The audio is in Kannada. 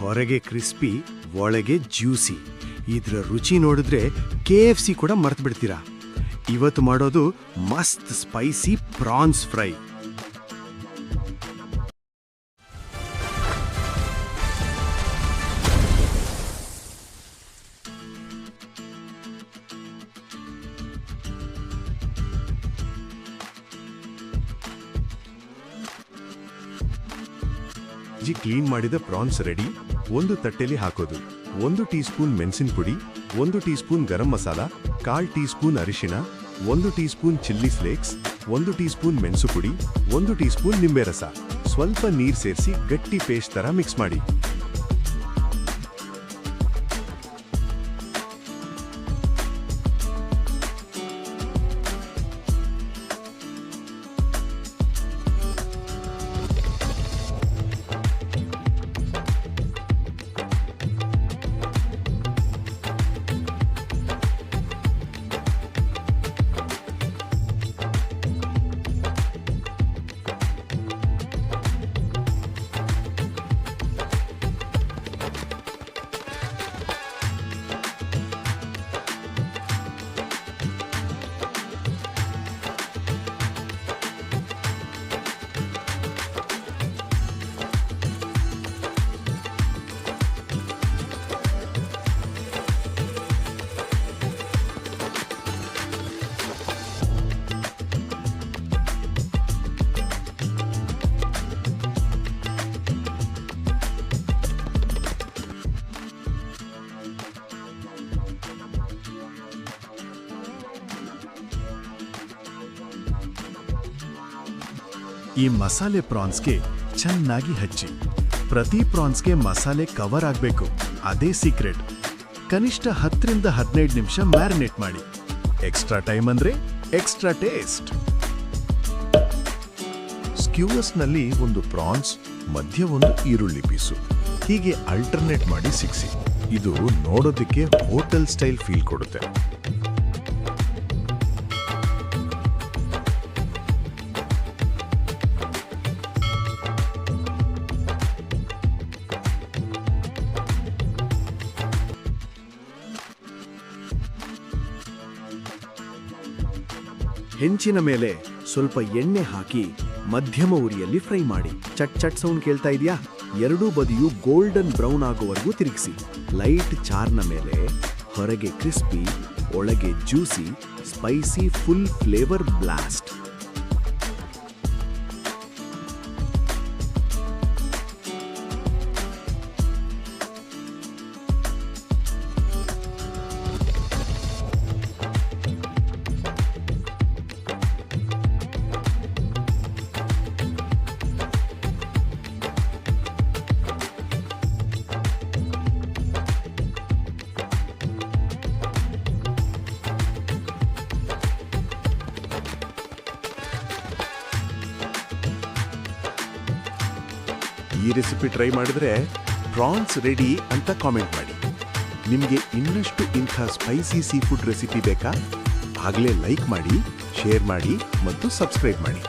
ಹೊರಗೆ ಕ್ರಿಸ್ಪಿ, ಒಳಗೆ ಜ್ಯೂಸಿ. ಇದ್ರ ರುಚಿ ನೋಡಿದ್ರೆ KFC ಕೂಡ ಮರ್ತು ಬಿಡ್ತೀರಾ. ಇವತ್ತು ಮಾಡೋದು ಮಸ್ತ್ ಸ್ಪೈಸಿ ಪ್ರಾನ್ಸ್ ಫ್ರೈ. ಕ್ಲೀನ್ ಮಾಡಿದ ಪ್ರಾನ್ಸ್ ರೆಡಿ. ಒಂದು ತಟ್ಟೆಲಿ ಹಾಕೋದು 1 ಟೀ ಸ್ಪೂನ್ ಮೆಣಸಿನ ಪುಡಿ, 1 tea spoon garam masala, 1/4 tea spoon ಅರಿಶಿಣ, 1 tea spoon chilli flakes, 1 tea spoon ಮೆಣಸು ಪುಡಿ, 1 ಟೀ ಸ್ಪೂನ್ ನಿಂಬೆ ರಸ, ಸ್ವಲ್ಪ ನೀರು ಸೇರಿಸಿ ಗಟ್ಟಿ ಪೇಸ್ಟ್ ತರ ಮಿಕ್ಸ್ ಮಾಡಿ. ಈ ಮಸಾಲೆ ಪ್ರಾನ್ಸ್ಗೆ ಚೆನ್ನಾಗಿ ಹಚ್ಚಿ. ಪ್ರತಿ ಪ್ರಾನ್ಸ್ಗೆ ಮಸಾಲೆ ಕವರ್ ಆಗಬೇಕು, ಅದೇ ಸೀಕ್ರೆಟ್. ಕನಿಷ್ಠ 10 ರಿಂದ 15 ನಿಮಿಷ ಮ್ಯಾರಿನೇಟ್ ಮಾಡಿ. ಎಕ್ಸ್ಟ್ರಾ ಟೈಮ್ ಅಂದ್ರೆ ಎಕ್ಸ್ಟ್ರಾ ಟೇಸ್ಟ್. ಸ್ಕ್ಯೂವರ್ಸ್ನಲ್ಲಿ ಒಂದು ಪ್ರಾನ್ಸ್, ಮಧ್ಯ ಒಂದು ಈರುಳ್ಳಿ ಪೀಸು, ಹೀಗೆ ಅಲ್ಟರ್ನೇಟ್ ಮಾಡಿ ಸಿಕ್ಸಿ. ಇದು ನೋಡೋದಕ್ಕೆ ಹೋಟೆಲ್ ಸ್ಟೈಲ್ ಫೀಲ್ ಕೊಡುತ್ತೆ. ಹೆಂಚಿನ ಮೇಲೆ ಸ್ವಲ್ಪ ಎಣ್ಣೆ ಹಾಕಿ ಮಧ್ಯಮ ಉರಿಯಲ್ಲಿ ಫ್ರೈ ಮಾಡಿ. ಚಟ್ ಚಟ್ ಸೌಂಡ್ ಕೇಳ್ತಾ ಇದೆಯಾ? ಎರಡೂ ಬದಿಯು ಗೋಲ್ಡನ್ ಬ್ರೌನ್ ಆಗೋವರೆಗೂ ತಿರುಗಿಸಿ. ಲೈಟ್ ಚಾರ್ನ ಮೇಲೆ ಹೊರಗೆ ಕ್ರಿಸ್ಪಿ, ಒಳಗೆ juicy, spicy full flavour blast. ಈ ರೆಸಿಪಿ ಟ್ರೈ ಮಾಡಿದ್ರೆ ಪ್ರಾನ್ಸ್ ರೆಡಿ ಅಂತ ಕಾಮೆಂಟ್ ಮಾಡಿ. ನಿಮಗೆ ಇನ್ನಷ್ಟು ಇಂಥ ಸ್ಪೈಸಿ ಸೀ ಫುಡ್ ರೆಸಿಪಿ ಬೇಕಾ? ಆಗಲೇ ಲೈಕ್ ಮಾಡಿ, ಶೇರ್ ಮಾಡಿ ಮತ್ತು ಸಬ್ಸ್ಕ್ರೈಬ್ ಮಾಡಿ.